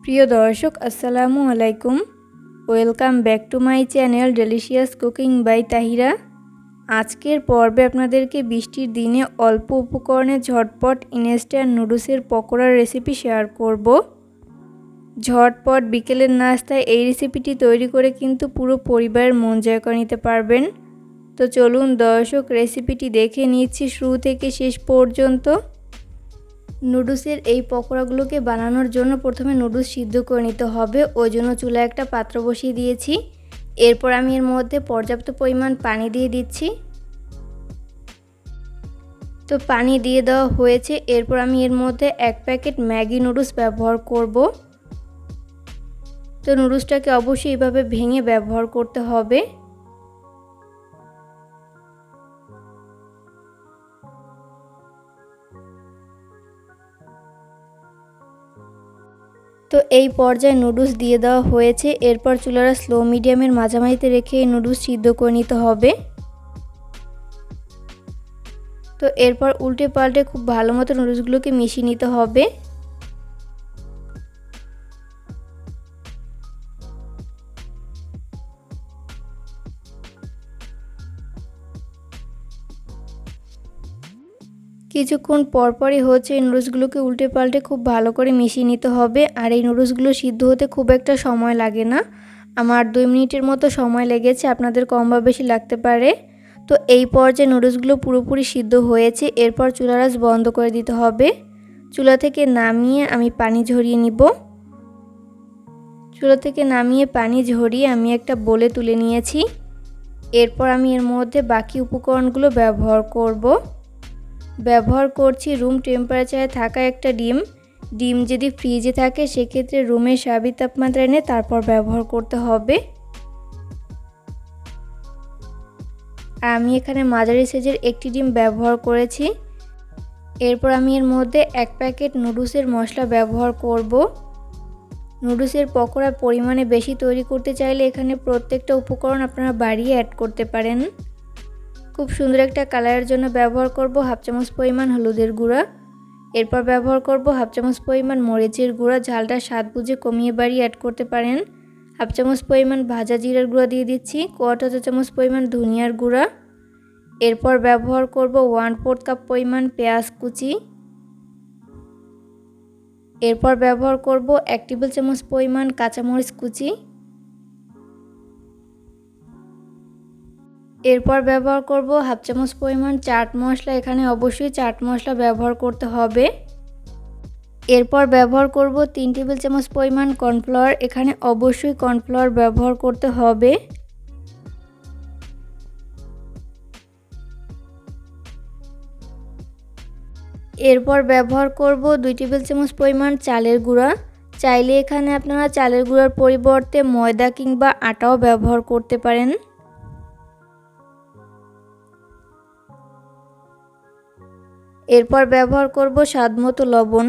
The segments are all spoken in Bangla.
প্রিয় দর্শক আসসালামু আলাইকুম। Welcome back to my channel delicious cooking by Tahira. আজকের পর্বে আপনাদেরকে বৃষ্টির দিনে অল্প উপকরণে ঝটপট ইনস্ট্যান্ট নুডলসের পকোড়ার রেসিপি শেয়ার করব। ঝটপট বিকেলের নাস্তায় এই রেসিপিটি তৈরি করে কিন্তু পুরো পরিবারের মন জয় করে নিতে পারবেন। তো চলুন দর্শক রেসিপিটি দেখে নিচ্ছি শুরু থেকে শেষ পর্যন্ত। নুডলসের এই পকোড়াগুলোকে বানানোর জন্য প্রথমে নুডলস সিদ্ধ করে নিতে হবে। ওই জন্য চুলায় একটা পাত্র বসিয়ে দিয়েছি। এরপর আমি এর মধ্যে পর্যাপ্ত পরিমাণ পানি দিয়ে দিচ্ছি। তো পানি দিয়ে দেওয়া হয়েছে। এরপর আমি এর মধ্যে 1 প্যাকেট ম্যাগি নুডলস ব্যবহার করব। তো নুডলসটাকে অবশ্যই এইভাবে ভেঙে ব্যবহার করতে হবে। তো এই পর্যায়ে নুডলস দিয়ে দেওয়া হয়েছে। এরপর চুলাটা স্লো মিডিয়ামের মাঝামাঝিতে রেখে এই নুডলস সিদ্ধ করে নিতে হবে। তো এরপর উল্টে পাল্টে খুব ভালো মতো নুডলসগুলোকে মিশিয়ে নিতে হবে। কিছুক্ষণ পরপরই হচ্ছে এই নুডলসগুলোকে উল্টে পাল্টে খুব ভালো করে মিশিয়ে নিতে হবে। আর এই নুডলসগুলো সিদ্ধ হতে খুব একটা সময় লাগে না, আমার 2 মিনিটের মতো সময় লেগেছে, আপনাদের কম বা বেশি লাগতে পারে। তো এই পর্যায়ে নুডলসগুলো পুরোপুরি সিদ্ধ হয়েছে। এরপর চুলার আঁচ বন্ধ করে দিতে হবে। চুলা থেকে নামিয়ে আমি পানি ঝরিয়ে নিব। চুলা থেকে নামিয়ে পানি ঝরিয়ে আমি একটা বোলে তুলে নিয়েছি। এরপর আমি এর মধ্যে বাকি উপকরণগুলো ব্যবহার করছি রুম টেম্পারেচারে থাকা একটা ডিম যদি ফ্রিজে থাকে সেক্ষেত্রে রুমের স্বাভাবিক তাপমাত্রা এনে তারপর ব্যবহার করতে হবে। আমি এখানে মাঝারি সাইজের একটি ডিম ব্যবহার করেছি। এরপর আমি এর মধ্যে 1 প্যাকেট নুডলসের মশলা ব্যবহার করব। নুডলসের পকোড়া পরিমাণে বেশি তৈরি করতে চাইলে এখানে প্রত্যেকটা উপকরণ আপনারা বাড়িয়ে অ্যাড করতে পারেন। খুব সুন্দর একটা কালারের জন্য ব্যবহার করব 1/2 চামচ পরিমাণ হলুদের গুঁড়া। এরপর ব্যবহার করব 1/2 চামচ পরিমাণ মরিচের গুঁড়া, ঝালটা স্বাদ বুঝে কমিয়ে বাড়িয়ে অ্যাড করতে পারেন। 1/2 চামচ পরিমাণ ভাজা জিরার গুঁড়া দিয়ে দিচ্ছি। 1/4 চা চামচ পরিমাণ ধনিয়ার গুঁড়া। এরপর ব্যবহার করব 1/4 কাপ পরিমাণ পেঁয়াজ কুচি। এরপর ব্যবহার করব 1 টেবিল চামচ পরিমাণ কাঁচামরিচ কুচি। এরপর ব্যবহার করব 1/2 চামচ পরিমাণ চাট মশলা, এখানে অবশ্যই চাট মশলা ব্যবহার করতে হবে। এরপর ব্যবহার করব 3 টেবিল চামচ পরিমাণ কর্নফ্লাওয়ার, এখানে অবশ্যই কর্নফ্লাওয়ার ব্যবহার করতে হবে। এরপর ব্যবহার করব 2 টেবিল চামচ পরিমাণ চালের গুঁড়া। চাইলে এখানে আপনারা চালের গুঁড়ার পরিবর্তে ময়দা কিংবা আটাও ব্যবহার করতে পারেন। এরপর ব্যবহার করব স্বাদমতো লবণ।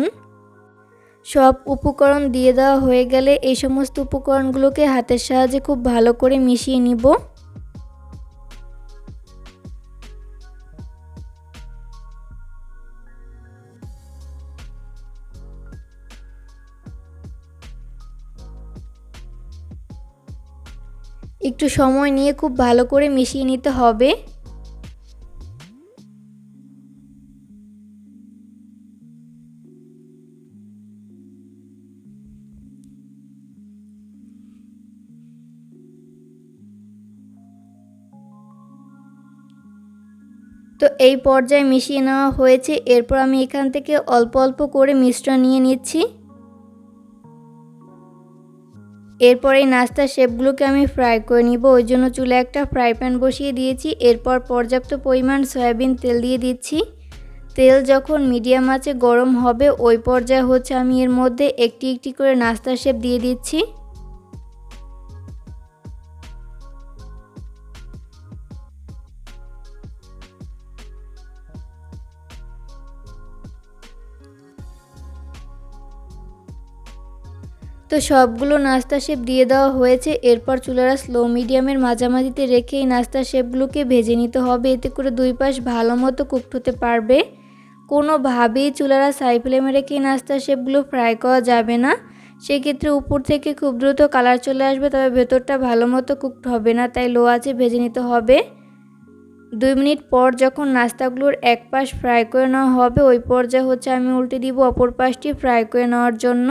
সব উপকরণ দিয়ে দেওয়া হয়ে গেলে এই সমস্ত উপকরণগুলোকে হাতের সাহায্যে খুব ভালো করে মিশিয়ে নিব। একটু সময় নিয়ে খুব ভালো করে মিশিয়ে নিতে হবে। তো এই পর্যায়ে মিশিয়ে নেওয়া হয়েছে। এরপর আমি এখান থেকে অল্প অল্প করে মিশ্রণ নিয়ে নিচ্ছি। এরপর এই নাস্তার শেপগুলোকে আমি ফ্রাই করে নিব। ওই জন্য চুলায় একটা ফ্রাই প্যান বসিয়ে দিয়েছি। এরপর পর্যাপ্ত পরিমাণ সয়াবিন তেল দিয়ে দিচ্ছি। তেল যখন মিডিয়াম আঁচে গরম হবে ওই পর্যায়ে হচ্ছে আমি এর মধ্যে একটি একটি করে নাস্তার শেপ দিয়ে দিচ্ছি। তো সবগুলো নাস্তা শেপ দিয়ে দেওয়া হয়েছে। এরপর চুলাটা স্লো মিডিয়ামের মাঝামাঝিতে রেখে এই নাস্তা শেপগুলোকে ভেজে নিতে হবে, এতে করে দুই পাশ ভালো মতো কুকড হতে পারবে। কোনোভাবেই চুলাটা হাই ফ্লেমে রেখে নাস্তা শেপগুলো ফ্রাই করা যাবে না, সেক্ষেত্রে উপর থেকে খুব দ্রুত কালার চলে আসবে, তবে ভেতরটা ভালো মতো কুকড হবে না, তাই লো আঁচে ভেজে নিতে হবে। 2 মিনিট পর যখন নাস্তাগুলোর এক পাশ ফ্রাই করে নেওয়া হবে, ওই পর্যায়ে আমি উল্টে দিব অপর পাশটি ফ্রাই করে নেওয়ার জন্য।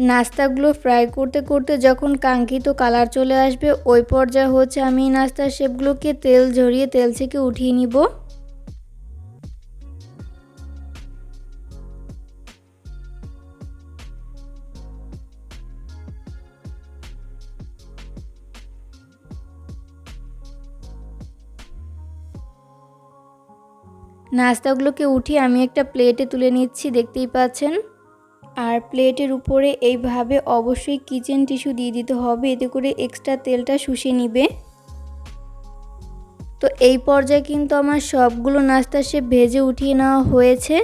নাস্তাগুলো ফ্রাই করতে করতে যখন কাঙ্ক্ষিত কালার চলে আসবে, ওই পর্যায়ে আমি নাস্তার শেপগুলোকে তেল ঝরিয়ে তেল থেকে উঠিয়ে নিব। নাস্তাগুলোকে উঠিয়ে আমি একটা প্লেটে তুলে নিচ্ছি, দেখতেই পাচ্ছেন। আর প্লেটের উপরে এইভাবে অবশ্যই কিচেন টিস্যু দিয়ে দিতে হবে, এতে করে এক্সট্রা তেলটা শুষে নিবে। তো এই পর্যায়ে কিন্তু আমার সবগুলো নাস্তা শেপ ভেজে উঠিয়ে নেওয়া হয়েছে।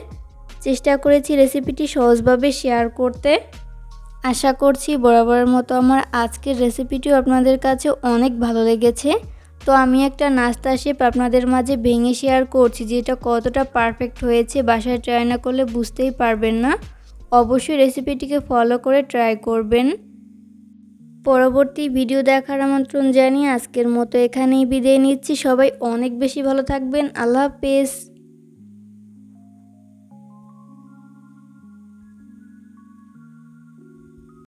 চেষ্টা করেছি রেসিপিটি সহজভাবে শেয়ার করতে। আশা করছি বরাবরের মতো আমার আজকের রেসিপিটিও আপনাদের কাছে অনেক ভালো লেগেছে। তো আমি একটা নাস্তা শেপ আপনাদের মাঝে ভেঙে শেয়ার করছি, যেটা কতটা পারফেক্ট হয়েছে বাসায় ট্রাই না করলে বুঝতেই পারবেন না। অবশ্যই রেসিপিটিকে ফলো করে ট্রাই করবেন। পরবর্তী ভিডিও দেখার আমন্ত্রণ জানিয়ে আজকের মতো এখানেই বিদায় নিচ্ছি। সবাই অনেক বেশি ভালো থাকবেন। আল্লাহ হাফেজ।